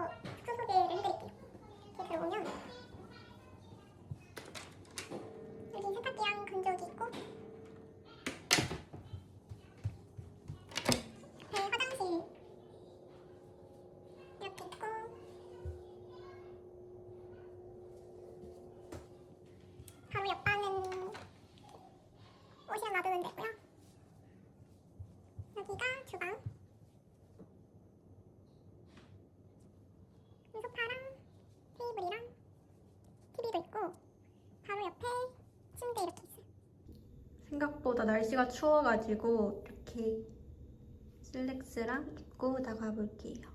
숙소 소개를 해드릴게요. 이렇게 들어오면 여기 세탁기랑 건조기 있고 옆에 화장실 이렇게 있고 바로 옆방은 옷이랑 놔두면 되고요. 여기가 주방, 소파랑 테이블이랑 TV도 있고 바로 옆에 침대 이렇게 있어요. 생각보다 날씨가 추워가지고 이렇게 슬랙스랑 입고 나가 볼게요.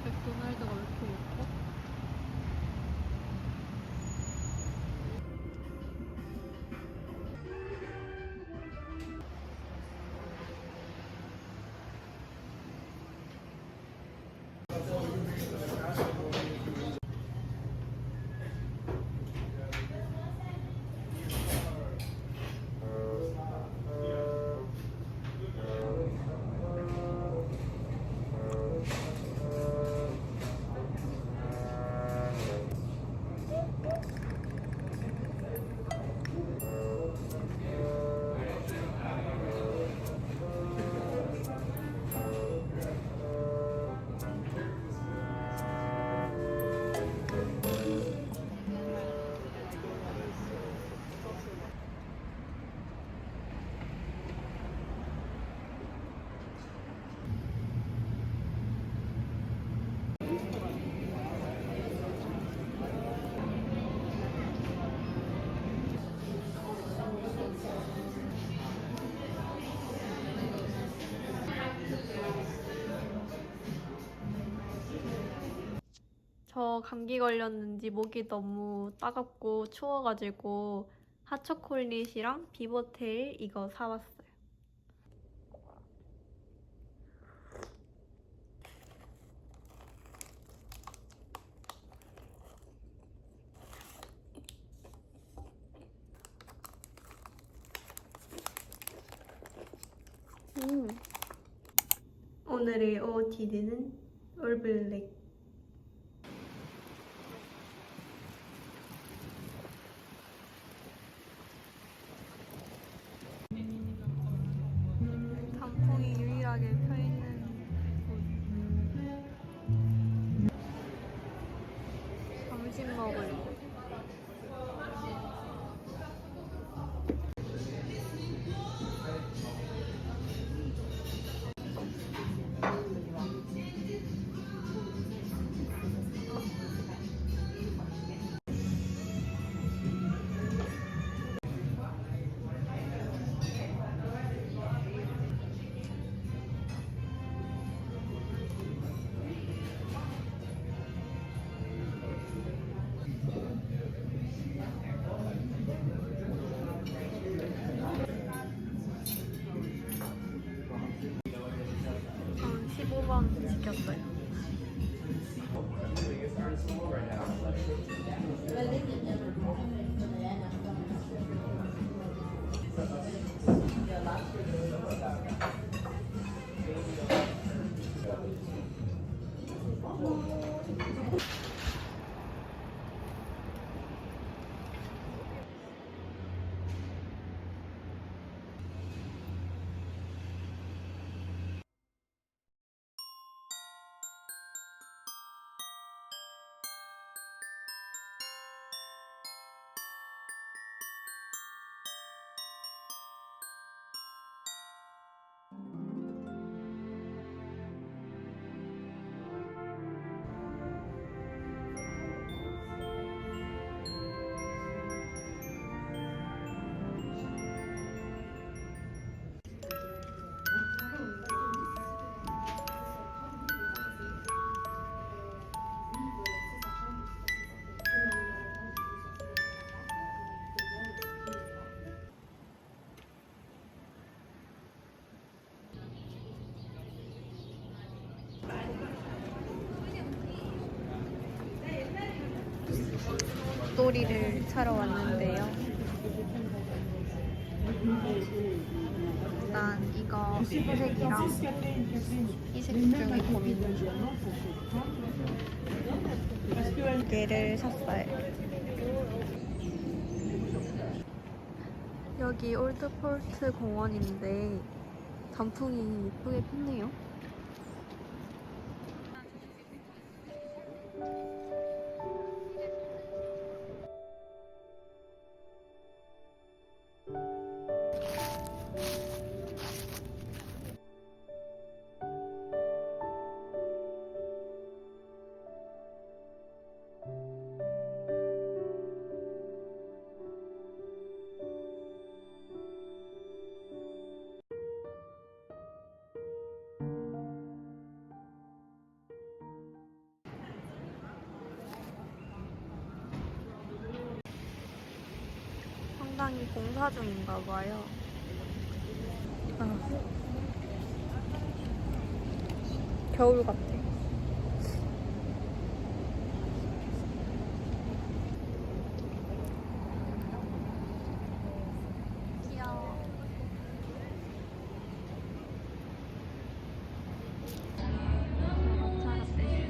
맥도날드가 왜 이렇게 예뻐? 저 감기 걸렸는지 목이 너무 따갑고 추워가지고 핫초콜릿이랑 비버테일 이거 사왔어요. 오늘의 OOTD는 올블랙. 단풍이 유일하게 펴있는 곳. 점심 먹을 곳. 저는 15번 시켰어요. 목도리를 사러 왔는데요. 일단 이거 회색이랑 이 색 중에 고민 중. 얘를 샀어요. 여기 올드포트 공원인데 단풍이 예쁘게 폈네요. 상당히 공사 중인가 봐요. 겨울 같아. 귀여워. 녹차 라떼.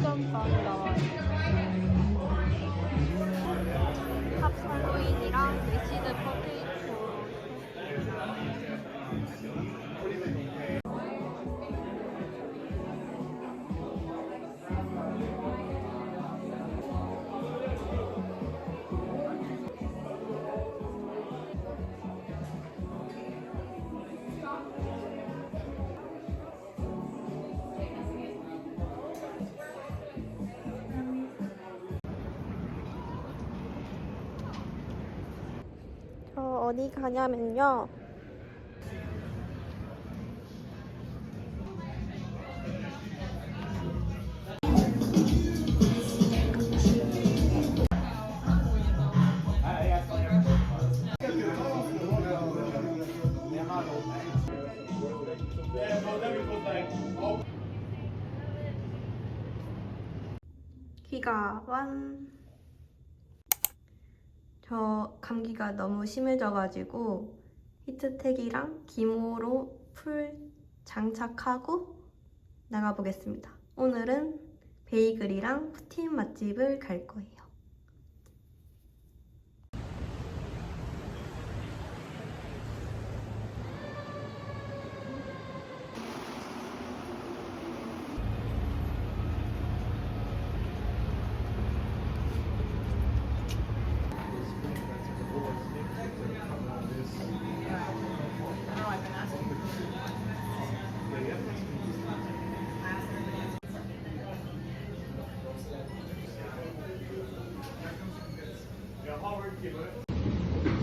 짠빵이 나와요. 탑살로인이랑 레시드 포테이토. 저 어디 가냐면요. 귀가 저 감기가 너무 심해져가지고 히트텍이랑 기모로 풀 장착하고 나가보겠습니다. 오늘은 베이글이랑 푸틴 맛집을 갈 거예요.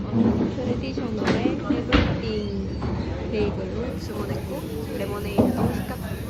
저는 트레디셔널의 에브리띵 베이글로 주문했고 레모네이드도 시켰습니다.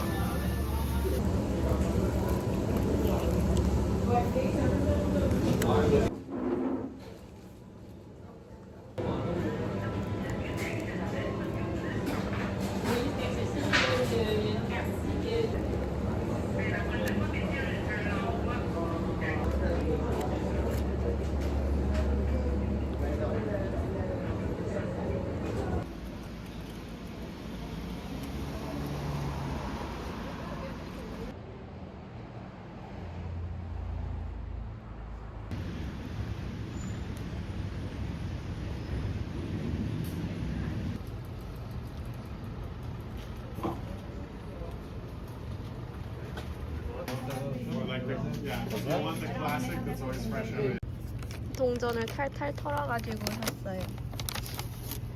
동전을 탈탈 털어가지고 샀어요.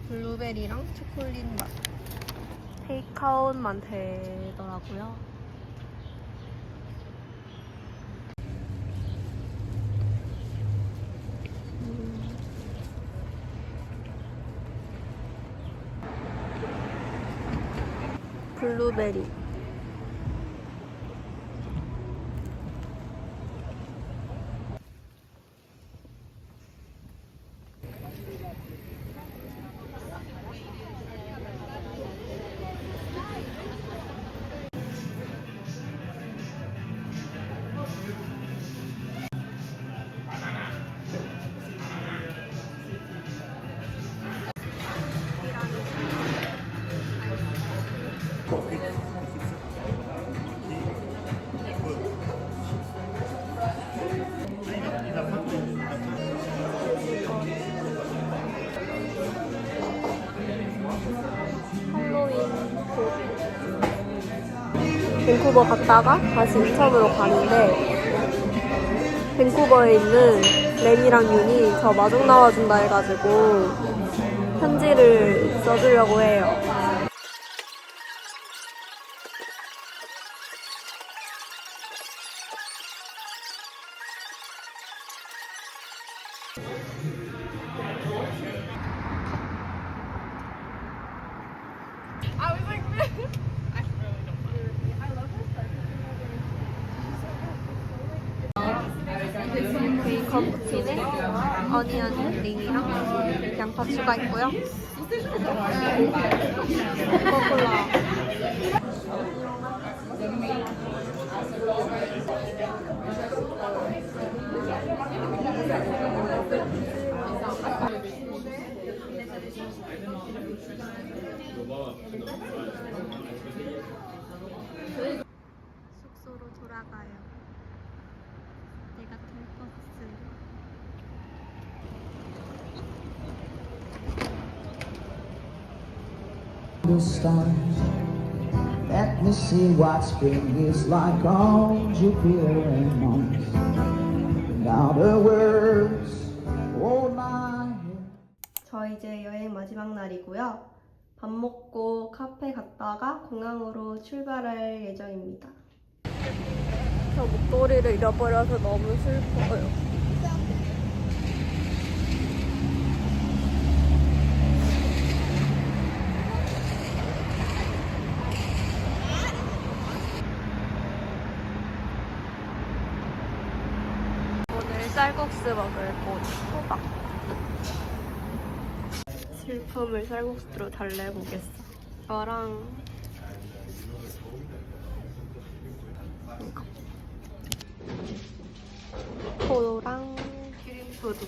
블루베리랑 초콜릿 맛. 테이크아웃만 되더라고요. 블루베리. 밴쿠버 갔다가 다시 인천으로 가는데 밴쿠버에 있는 렌이랑 윤이 저 마중 나와준다 해가지고 편지를 써주려고 해요. 커피에 어니언 링이랑 양파 추가했고요. 코카콜라. 숙소로 돌아가요. 내가 탈 버스. The stars. Let me see what spring is like on Jupiter and Mars. Now the words hold my hand. 저 이제 여행 마지막 날이고요. 밥 먹고 카페 갔다가 공항으로 출발할 예정입니다. 저 목도리를 잃어버려서 너무 슬퍼요. 오늘 쌀국수 먹을 곳 호박. 슬픔을 쌀국수로 달래보겠어. 이거랑 이거. 포도랑 기름푸드.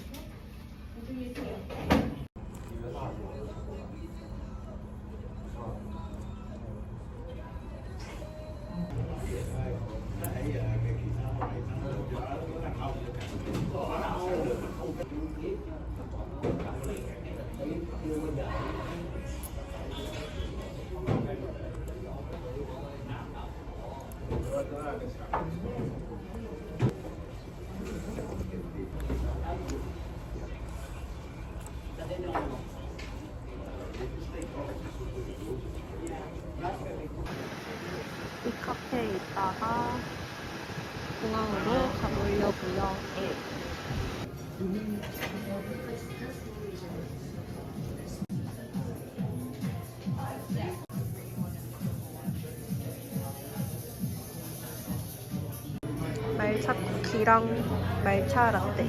이 카페에 있다가 공항으로 가보려고요. 말차 쿠키랑 말차 라떼.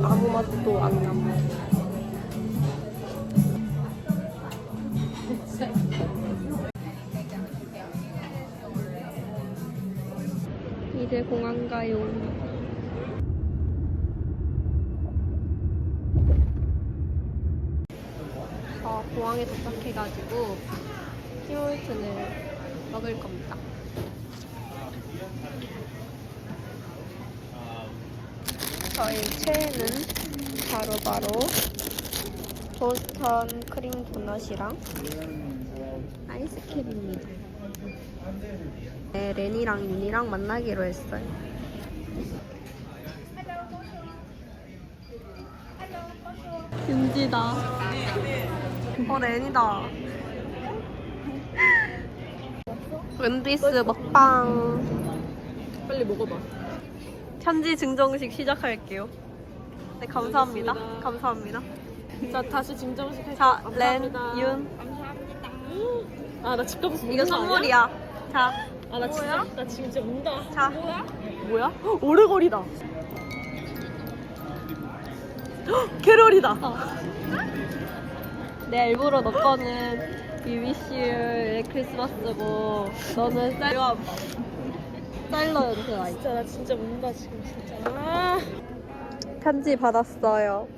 아무 맛도 안 나. 이제 공항 가요. 공항에 도착해가지고 티몰튼을 먹을 겁니다. 저희 최애는 바로 보스턴 크림 도넛이랑 아이스크림입니다. 네, 렌이랑 윤이랑 만나기로 했어요. 윤지다. 렌이다. 웬디스 먹방. 빨리 먹어봐. 편지 증정식 시작할게요. 네, 감사합니다. 감사합니다. 자, 다시 증정식 할게요. 자, 렌, 감사합니다. 윤. 아, 나 집 가서 이거 선물이야. 자, 아, 나 진짜, 나 지금 진짜 운다. 자. 뭐야? 헉, 오래거리다. 헉, 캐럴이다. 내 일부러 너 거는 We Wish You의 크리스마스고 너는 사일러 연습 아이. 진짜 나 진짜 운다 지금 진짜. 아. 편지 받았어요.